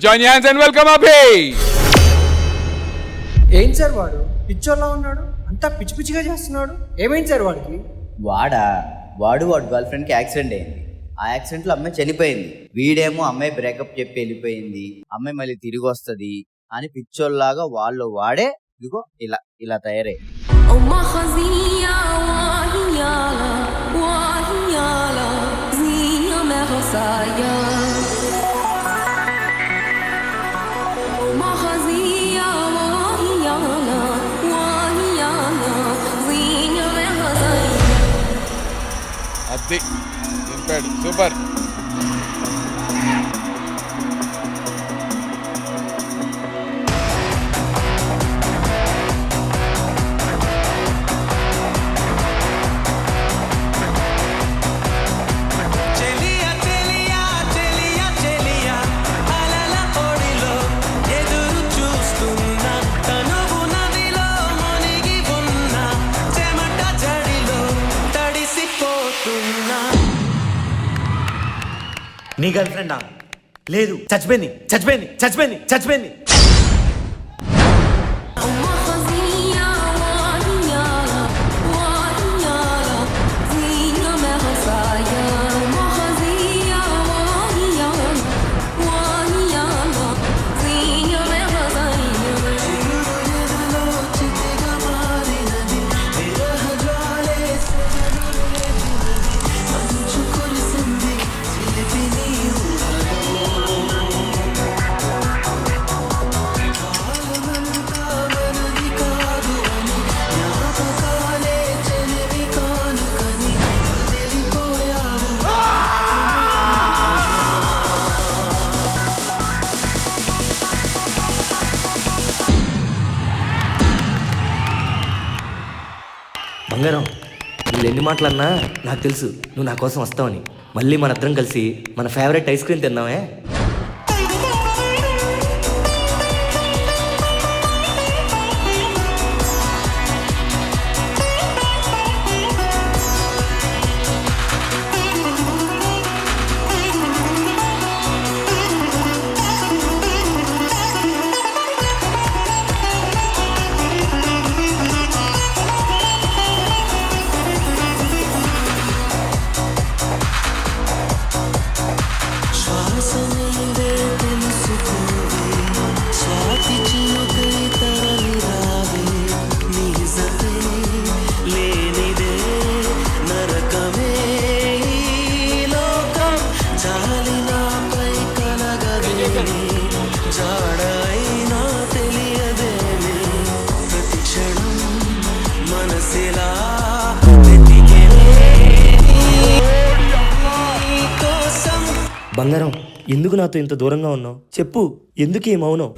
join your hands and welcome Abhi. ఏంటి sir వాడు పిచ్చోళ్ళ ఉన్నాడు, అంతా పిచ్చి పిచ్చిగా చేస్తున్నాడు. ఏమైంది సార్ వాడికి? వాడు గర్ల్ ఫ్రెండ్కి యాక్సిడెంట్ అయింది. ఆ యాక్సిడెంట్లో అమ్మాయి చనిపోయింది. వీడేమో అమ్మాయి బ్రేకప్ చెప్పి వెళ్ళిపోయింది, అమ్మాయి మళ్ళీ తిరిగి వస్తుంది అని పిచ్చోళ్ళలాగా వాడే ఇదిగో ఇలా తయారై. అది సూపర్. నీ గర్ల్ ఫ్రెండా? లేదు, చచ్చిపోయింది. బంగారం, వీళ్ళు ఎన్ని మాటలన్నా నాకు తెలుసు నువ్వు నా కోసం వస్తావని. మళ్ళీ మనందరం కలిసి మన ఫేవరెట్ ఐస్ క్రీమ్ తిందామే. బంగారం, ఎందుకు నాతో ఇంత దూరంగా ఉన్నావు? చెప్పు, ఎందుకు ఈ మౌనం?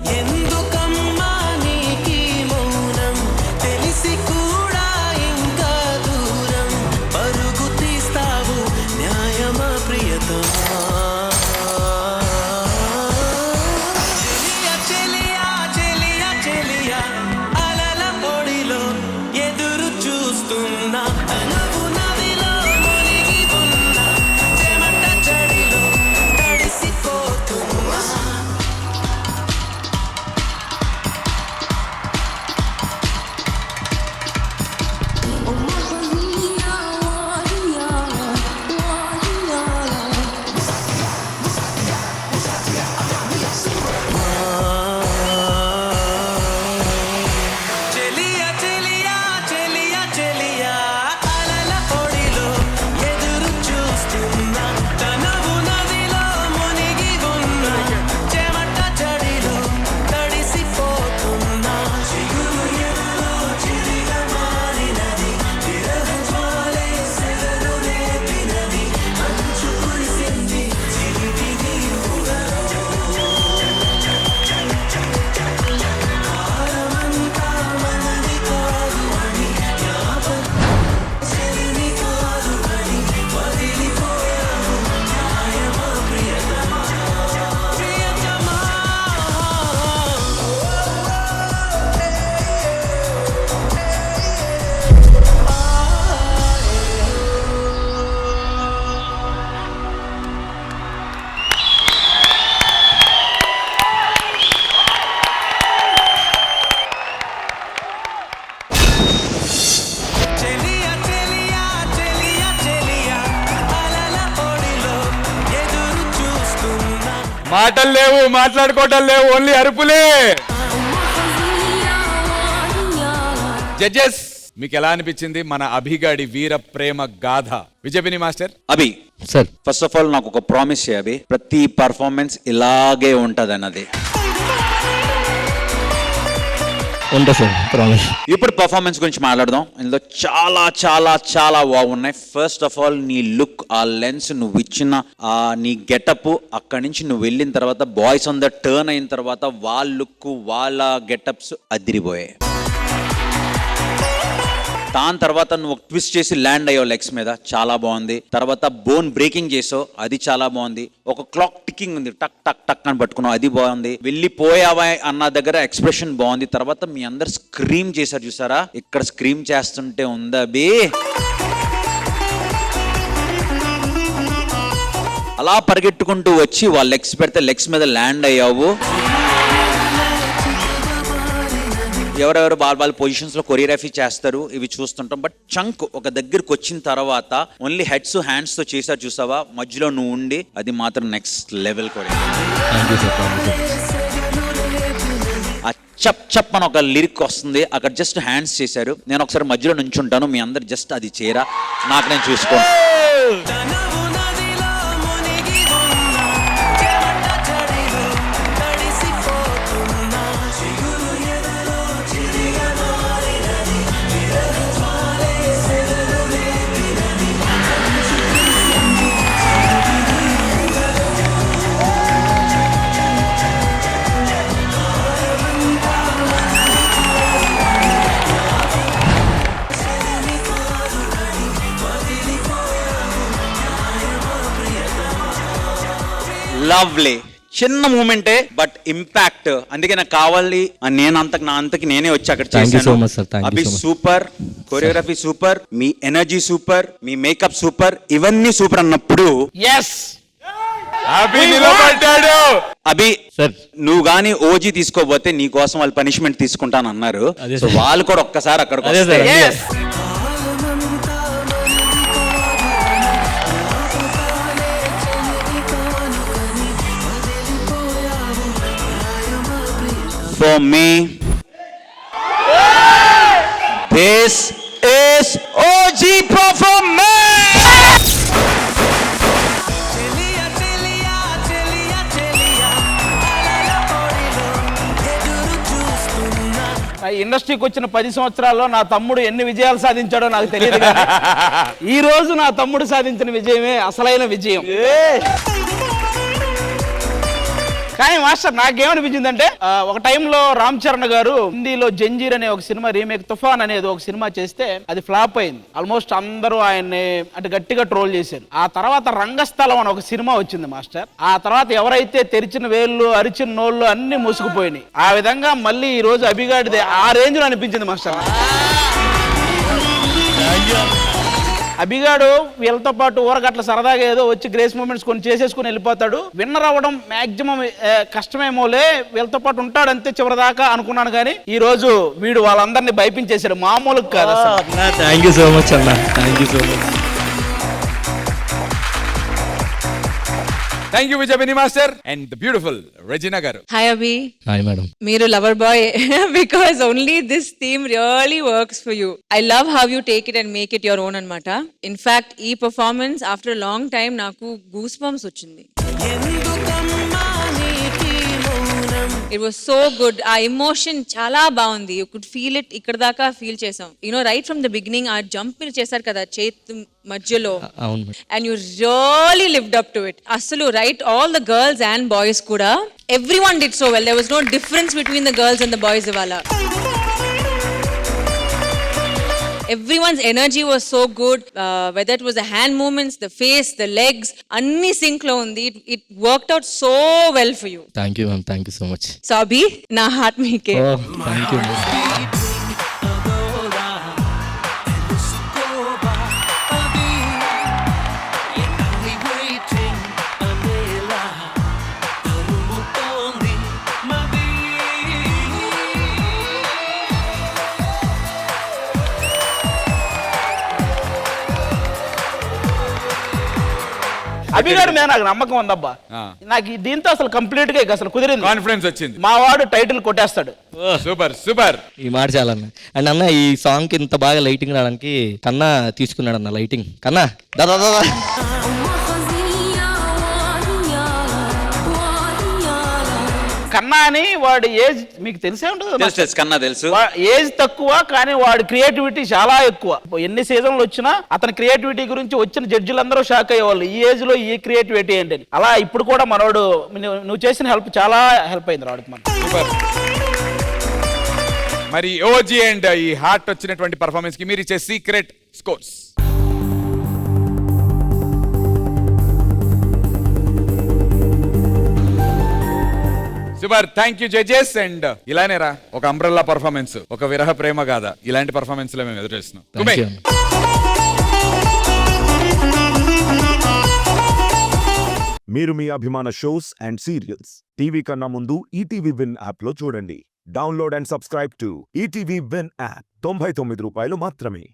మాటలు లేవు, మాట్లాడుకోవటం లేవు, ఓన్లీ అరుపులే. జడ్జెస్, మీకు ఎలా అనిపించింది మన అభిగాడి వీర ప్రేమ గాథ? విజయపిని master. Abhi sir. First of all నాకు ఒక ప్రామిస్ చేయ అభి, ప్రతి పర్ఫార్మెన్స్ ఇలాగే ఉంటది అన్నది. ఉంటా సార్, ప్రామిస్. ఇప్పుడు పర్ఫార్మెన్స్ గురించి మాట్లాడదాం. ఇందులో చాలా చాలా చాలా బాగున్నాయి. ఫస్ట్ ఆఫ్ ఆల్ నీ లుక్, ఆ లెన్స్, నువ్వు ఇచ్చిన నీ గెటప్, అక్కడి నుంచి నువ్వు వెళ్ళిన తర్వాత బాయ్స్ ఆన్ ద టర్న్ అయిన తర్వాత వాళ్ళ లుక్, వాళ్ళ గెటప్స్ అదిరిపోయాయి. దాని తర్వాత నువ్వు ఒక ట్విస్ట్ చేసి ల్యాండ్ అయ్యావు లెగ్స్ మీద, చాలా బాగుంది. తర్వాత బోన్ బ్రేకింగ్ చేసావు, అది చాలా బాగుంది. ఒక క్లాక్ టిక్కింగ్ ఉంది, టక్ టక్ టక్ అని పట్టుకున్నావు, అది బాగుంది. వెళ్ళిపోయావా అన్న దగ్గర ఎక్స్ప్రెషన్ బాగుంది. తర్వాత మీ అందరు స్క్రీమ్ చేశారు, చూసారా? ఇక్కడ స్క్రీమ్ చేస్తుంటే ఉందా బే, అలా పరిగెట్టుకుంటూ వచ్చి వాళ్ళ లెగ్స్ పెడితే లెగ్స్ మీద ల్యాండ్ అయ్యావు. ఎవరెవరు బాల్ పొజిషన్స్ లో కొరియోగ్రఫీ చేస్తారు, ఇవి చూస్తుంటాం. బట్ చంక్ ఒక దగ్గరకు వచ్చిన తర్వాత ఓన్లీ హెడ్స్ హ్యాండ్స్ తో చేశారు, చూసావా? మధ్యలో నువ్వు ఉండి, అది మాత్రం నెక్స్ట్ లెవెల్ ఆ చప్ చప్ అని ఒక లిరిక్ వస్తుంది, అక్కడ జస్ట్ హ్యాండ్స్ చేశారు. నేను ఒకసారి మధ్యలో నుంచుంటాను, మీ అందరు జస్ట్ అది చేరా, నాకు నేను చూసుకోను. లవ్లీ, చిన్న మూమెంటే బట్ ఇంపాక్ట్. అందుకే నాకు కావాలి, నేను నా అంతకి నేనే వచ్చి అక్కడ చేశాను. అభి సూపర్, కొరియోగ్రఫీ సూపర్, మీ ఎనర్జీ సూపర్, మీ మేకప్ సూపర్, ఇవన్నీ సూపర్ అన్నప్పుడు అభి నిలబడ్డాడు. అభి సార్, నువ్వు గానీ ఓజీ తీసుకోపోతే నీ కోసం వాళ్ళు పనిష్మెంట్ తీసుకుంటాను అన్నారు. సో వాళ్ళు కూడా ఒక్కసారి అక్కడ for me, this is OG performance. ఇండస్ట్రీకి వచ్చిన 10 సంవత్సరాల్లో నా తమ్ముడు ఎన్ని విజయాలు సాధించాడో నాకు తెలియదు, కానీ ఈ రోజు నా తమ్ముడు సాధించిన విజయమే అసలైన విజయం. కానీ మాస్టర్, నాకేమనిపించిందంటే ఒక టైంలో రామ్ చరణ్ గారు హిందీలో జంజీర్ అనే ఒక సినిమా రీమేక్, తుఫాన్ అనేది ఒక సినిమా చేస్తే అది ఫ్లాప్ అయింది. ఆల్మోస్ట్ అందరూ ఆయన్ని అంటే గట్టిగా ట్రోల్ చేశారు. ఆ తర్వాత రంగస్థలం అని ఒక సినిమా వచ్చింది మాస్టర్. ఆ తర్వాత ఎవరైతే తెరిచిన వేళ్ళు, అరిచిన నోళ్ళు అన్ని మూసుకుపోయినాయి. ఆ విధంగా మళ్ళీ ఈ రోజు అభిగాడిదే ఆ రేంజ్ లో అనిపించింది మాస్టర్. అభిగాడు వీళ్ళతో పాటు ఊరగట్ల సరదాగా ఏదో వచ్చి గ్రేస్ మూమెంట్స్ కొన్ని చేసేసుకుని వెళ్ళిపోతాడు. విన్నర్ అవ్వడం మాక్సిమం కష్టమేమోలే, వీళ్ళతో పాటు ఉంటాడు అంతే చివరిదాకా అనుకున్నాను. కానీ ఈ రోజు వీడు వాళ్ళందరినీ భయపించేశాడు, మామూలు కాదు. థ్యాంక్ యూ సో మచ్ అన్న, thank you so much. Thank you విజయపిని master and the beautiful Regina గారు. హాయ్ అభి. Hi madam. మీరు lover boy because only this theme really works for you. I love how you take it and make it your own అన్నమాట. In fact ఈ performance after long time నాకు goose bumps వచ్చింది. It was so good. ఆ emotion చాలా బాగుంది. You could feel it. ఇక్కడ దాకా feel చేసాం. You know right from the beginning ఆ జంప్ చేశారు కదా చేతు మధ్యలో, and you really lived up to it. అసలు right all the girls and boys కూడా everyone did so well. There was no difference between the girls and the boys. ఇవాళ everyone's energy was so good, whether it was the hand movements, the face, the legs, anni sync lo undi. It worked out so well for you. Thank you ma'am, thank you so much. So Abhi, na heart meeke. Oh, thank you ma'am. అభిగాడి మీద నాకు నమ్మకం ఉందబ్బా. ఆ. నాకు దీంతో అసలు complete గా ఇక అసలు కుదిరింది. కాన్ఫిడెన్స్ వచ్చింది. మా వాడు టైటిల్ కొట్టేస్తాడు. Super super. ఈ మాట చాలన్న. అండ్ అన్న ఈ సాంగ్ కి ఇంత బాగా లైటింగ్ రావడానికి కన్నా తీసుకున్నాడు అన్న లైటింగ్. కన్నా దా దా దా దా. కన్నా అని వాడి ఏజ్ మీకు తెలిసే ఉంటుంది. తెలుసు తెలుసు కన్నా తెలుసు. ఏజ్ తక్కువ కానీ వాడి క్రియేటివిటీ చాలా ఎక్కువ. ఎన్ని సీజన్లు వచ్చినా అతని క్రియేటివిటీ గురించి వచ్చిన జడ్జిలందరూ షాక్ అయ్యేవాళ్ళు, ఈ ఏజ్ లో ఈ క్రియేటివిటీ ఏంటి అని. అలా ఇప్పుడు కూడా మనోడు నువ్వు చేసిన హెల్ప్ చాలా హెల్ప్ అయింది వాడికి. మన సూపర్. మరి ఓజీ అండ్ ఈ హార్ట్ వచ్చినటువంటి పర్ఫార్మెన్స్ కి మీరు ఇచ్చే secret scores. Super, thank you judges. And ఇలానే రా ఒక అంబ్రెల్లా పర్ఫార్మెన్స్, ఒక విరహ ప్రేమ గాథ, ఇలాంటి పర్ఫార్మెన్స్ లో మేము ఎదురు చేస్తున్నాం. Thank you అన్న. మీరు మీ అభిమాన షోస్ అండ్ సీరియల్స్ టీవీ కన్నా ముందు ఈటీవీ విన్ యాప్లో చూడండి. Download and subscribe to ETV win app. 99 రూపాయలు మాత్రమే.